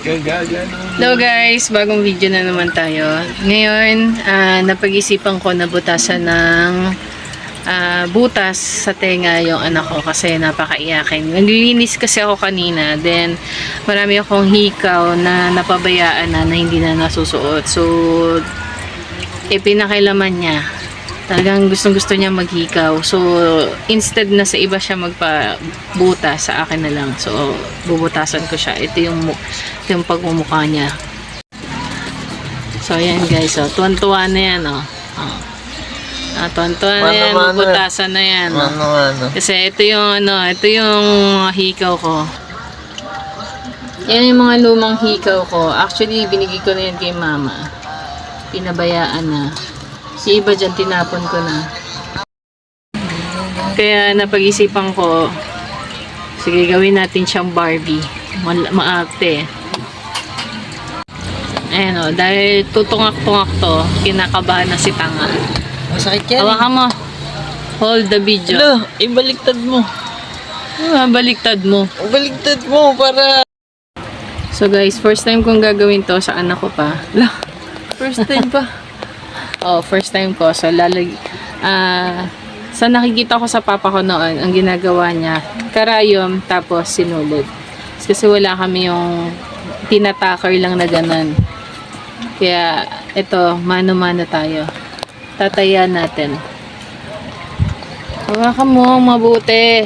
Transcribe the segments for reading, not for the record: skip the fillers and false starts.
Hello guys, bagong video na naman tayo. Ngayon, napag-isipan ko na butasan ng butas sa tenga yung anak ko kasi napakaiyakin. Naglilinis kasi ako kanina, then marami akong hikaw na napabayaan na hindi na nasusuot. So, pinakailaman niya. Talagang gustong-gusto niya maghikaw. So, instead na sa iba siya magpabutas, sa akin na lang. So, bubutasan ko siya. Ito yung pagmumukha niya. So, ayan guys. So, tuwan-tuwa na yan. Tuwan-tuwa na yan. Bubutasan na yan. Kasi ito yung, ito yung hikaw ko. Yan yung mga lumang hikaw ko. Actually, binigay ko na yan kay mama. Pinabayaan na. Si iba dyan, tinapon ko na. Kaya napag-isipan ko, sige, gawin natin siyang Barbie. Maarte. Ayan o, dahil tutungak-tungak to, kinakabahan na si Tanga. Masakit yan. Hawakan mo. Hold the video. Hello, ibaliktad mo. Baliktad mo. Ibaliktad mo para... So guys, first time kong gagawin to sa anak ko pa. First time pa. First time ko. So, sa nakikita ko sa papa ko noon, ang ginagawa niya, karayom, tapos sinulid. Kasi wala kami yung tinatakar lang na ganun. Kaya, ito, mano-mano tayo. Tatayan natin. Hawakan mo, mabuti.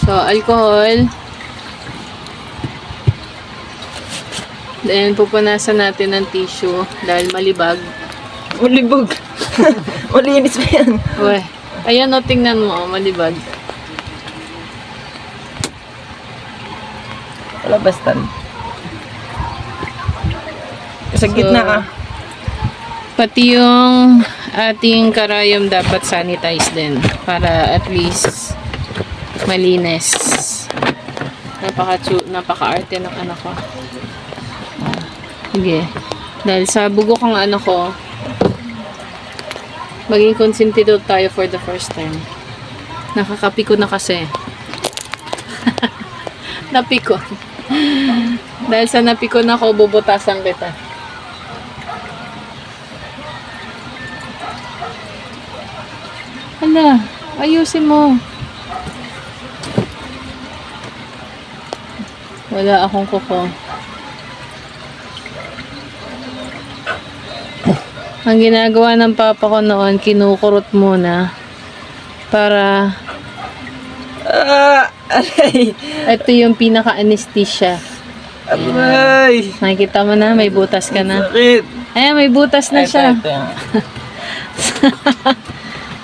So, alcohol. Then, pupunasan natin ng tissue dahil malibag. Malibog. Malinis pa yan. Uwe. Ayan o, tingnan mo, malibag. Wala bastan. Sa gitna Pati yung ating karayom dapat sanitize din. Para at least malinis. Napaka-arte ng anak ko. Sige. Dahil sa bugok ang anak ko, maging konsentido tayo for the first time. Nakakapiko na kasi. Napiko. Dahil sa napiko na ako, bubutasan kita. Hala, ayusin mo. Wala akong kuko. Ang ginagawa ng papa ko noon, kinukurot muna para alay. ito yung pinaka-anesthesia. Alay. Nakikita mo na, may butas ka na. Sakit. Ayan, may butas na siya. Ito.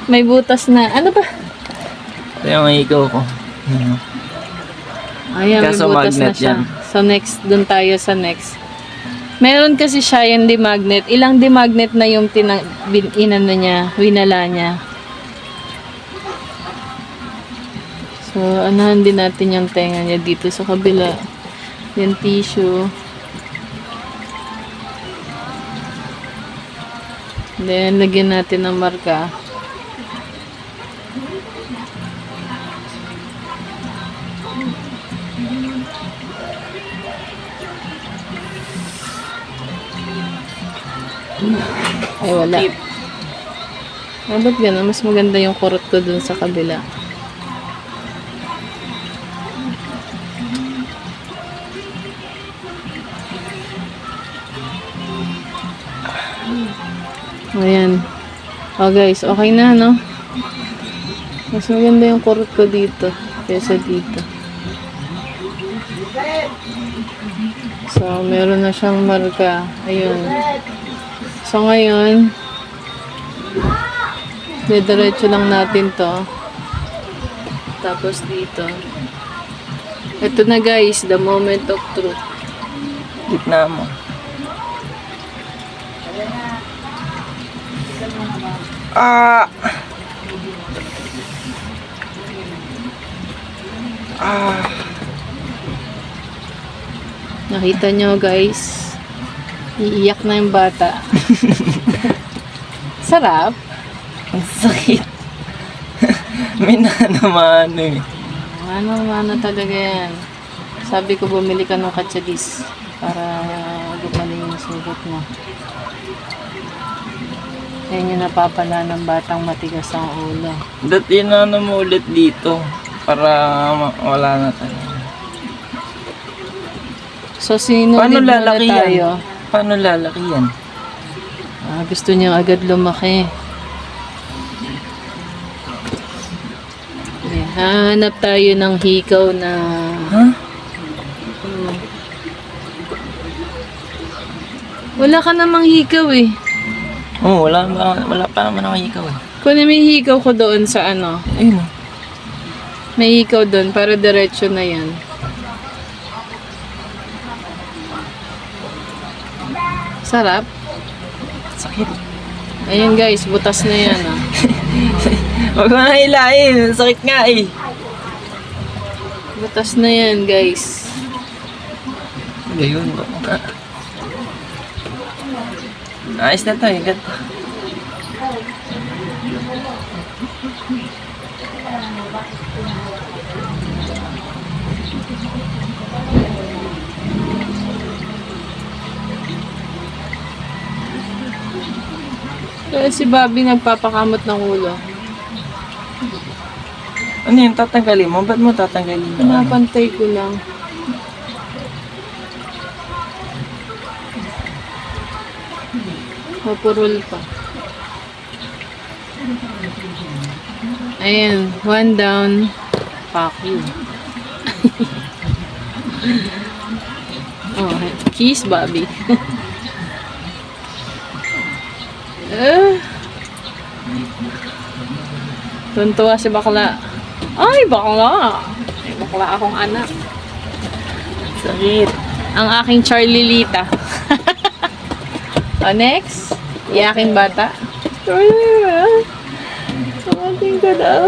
May butas na. Ano ba? Ito yung hikaw ko. Ayan, may Kaso butas na magnet siya. yan. So next, dun tayo sa next. Meron kasi siya yung demagnet. Ilang demagnet na yung inano niya, winala niya. So, anahan din natin yung tenga niya dito sa kabila. Yung tissue. Then, lagyan natin ng marka. Ay, wala. Ba't gano'n? Mas maganda yung kurot ko dun sa kabila. Ayan. Guys, okay na, no? Mas maganda yung kurot ko dito kaysa dito. So, meron na siyang marka. Ayun. So, ngayon, didiretso lang natin to. Tapos dito. Ito na guys, the moment of truth. Gitna mo. Nakita nyo guys, iiyak na yung bata. Sarap. Ang sakit. May nanamano eh. Mano talaga yan. Sabi ko bumili ka ng katsadis para gumaling yung sugat mo. Yan yung napapala ng batang matigas ang ulo. Dati na mo ulit dito para wala na talaga. So, sinunod Paano muna lalaki tayo. yan? Paano lalaki yan? Gusto niyang agad lumaki. Okay, hanap tayo ng hikaw na... Ha? Wala ka namang hikaw eh. Oh, wala pa naman ako ikaw eh. Kunin may hikaw ko doon sa ano. Ayun oh. May hikaw doon para diretso na yan. Sarap. Sakit. Ayan guys, butas na yan ah. Huwag mo na hilahin. Sakit nga eh. Butas na yan guys. Gayon ba? Ayos na to eh. Ganto. Kaya si Bobby nagpapakamot ng ulo. Ano yun? Tatanggalin mo? Ba't mo tatanggalin mo? Pinapantay ko lang. Mapurol pa. Ayan, one down. Fuck you. Oh, kiss Bobby. Tuntua si bakla. Ay, bakla! Ay, bakla akong anak. Sakit. Ang aking Charlilita. Next. Iyaking bata. Samating ka daw.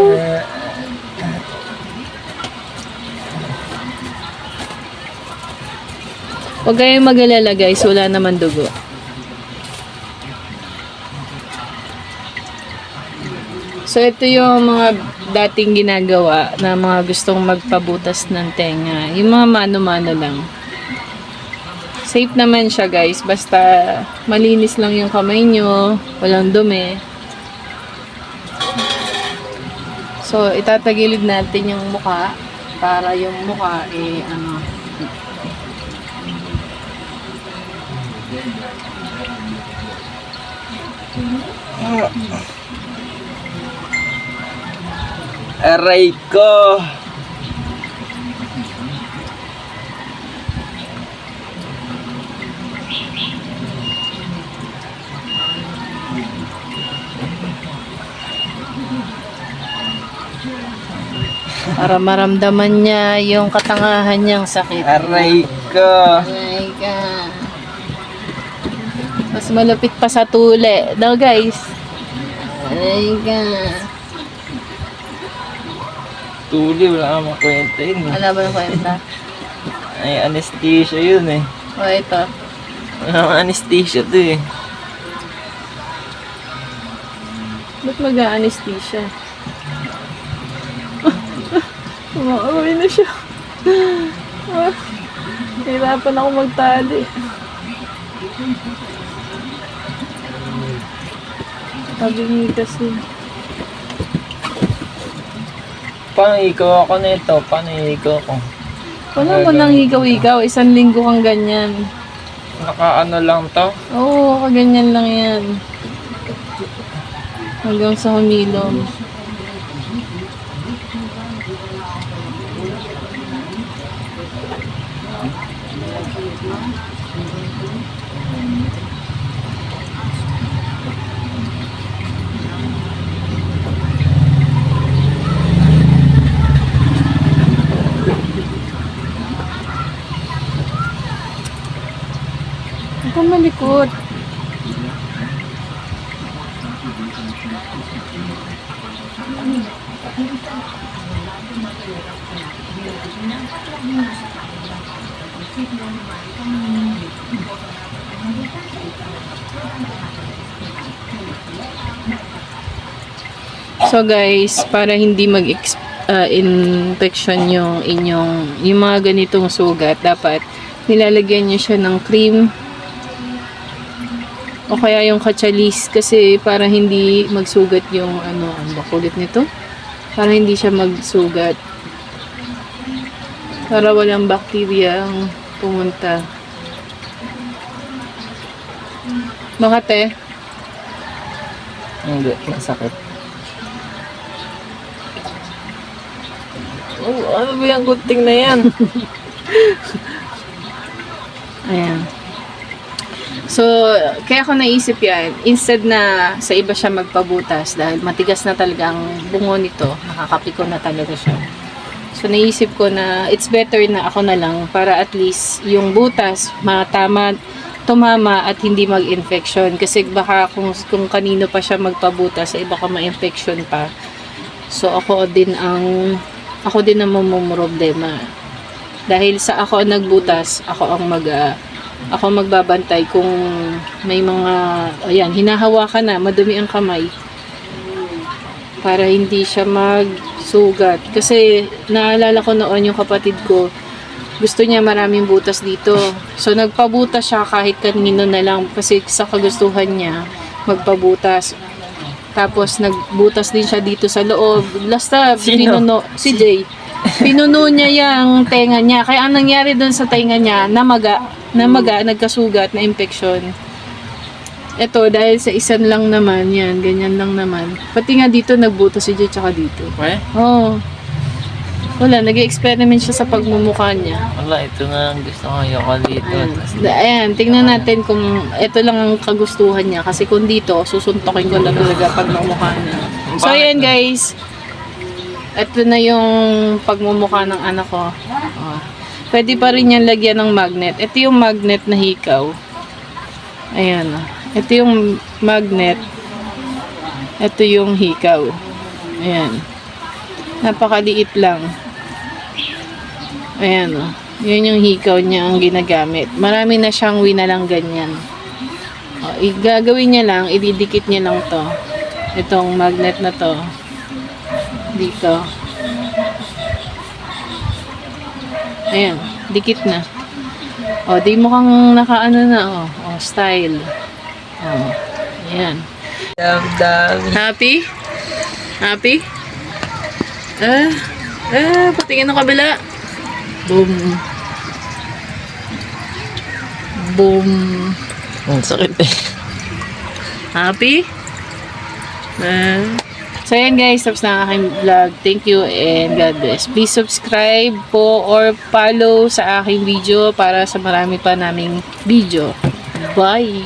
Huwag kayong mag-alala guys. Wala naman dugo. So, ito yung mga dating ginagawa na mga gustong magpabutas ng tenga. Yung mga mano-mano lang. Safe naman siya guys. Basta malinis lang yung kamay nyo. Walang dumi. So, itatagilid natin yung mukha. Para yung mukha Aray ko. para maramdaman niya yung katangahan niyang sakit. Aray ko. Aray ka. Mas malapit pa sa tuli. Daw guys. Aray ka. Tuli, wala kang makwenta yun eh. Wala ba ng kwenta? Ay, anesthesia yun eh. O ito. Wala kang anesthesia to eh. Ba't mag-a-anesthesia? Umakawin na siya. Hirapan ako magtali. Sabi niya kasi. Paano ikaw ako nito? Paano ikaw ako? Wala mo nang ikaw-ikaw. 1 linggo kang ganyan. Nakaano lang to? Oo, kaganyan lang yan. Hanggang sa humilom. Ito malikot. So guys, para hindi infection yung inyong, yung mga ganitong sugat, dapat nilalagyan nyo siya ng cream o kaya yung katsalis kasi para hindi magsugat yung ano ba kulit nito? Para hindi siya magsugat. Para walang bacteria ang pumunta. Makate? Hindi, masakit. Oh, ano ba yung kunting na yan? Ayan. So, kaya ako naisip yan, instead na sa iba siya magpabutas dahil matigas na talaga ang bungo nito, nakakapiko na talaga siya. So, naisip ko na it's better na ako na lang para at least yung butas tumama at hindi mag-infection. Kasi baka kung kanino pa siya magpabutas, eh baka ma-infection pa. So, ako din ang mamumroblema. Dahil sa ako ang nagbutas, ako magbabantay kung may mga, ayan, hinahawakan na, madumi ang kamay para hindi siya magsugat. Kasi naalala ko noon yung kapatid ko, gusto niya maraming butas dito. So nagpabutas siya kahit kanino na lang kasi sa kagustuhan niya magpabutas. Tapos nagbutas din siya dito sa loob. Basta pinuno, si Jay. Pinuno niya yung tenga niya. Kaya ang nangyari doon sa tenga niya, namaga, nagkasugat, na infection. Ito, dahil sa isan lang naman, yan, ganyan lang naman. Pati nga dito, nagbutas si Jay, tsaka dito. Eh? Oo. Wala, nag-experiment siya sa pagmumukha niya. Wala, ito na ang gusto ko. Ayoko dito. Ayan, tingnan natin kung ito lang ang kagustuhan niya. Kasi kung dito, susuntokin ko lang talaga pagmumukha niya. So, ayan guys. Ito na yung pagmumukha ng anak ko. Oh. Pwede pa rin yan lagyan ng magnet. Ito yung magnet na hikaw. Ayan. Ito yung magnet. Ito yung hikaw. Ayan. Napakaliit lang. Ayan o. Yun yung hikaw niya ang ginagamit. Marami na siyang winalang ganyan. O, gagawin niya lang, ididikit niya lang to. Itong magnet na to. Dito. Ayan. Dikit na. O, di mukhang nakaano na o. O, style. O. Ayan. Dami. Happy? Happy? Patingin ng kabila. Boom. Boom. Ang sakit eh. Happy? So, ayan guys. Tapos na ang aking vlog. Thank you and God bless. Please subscribe po or follow sa aking video para sa marami pa naming video. Bye!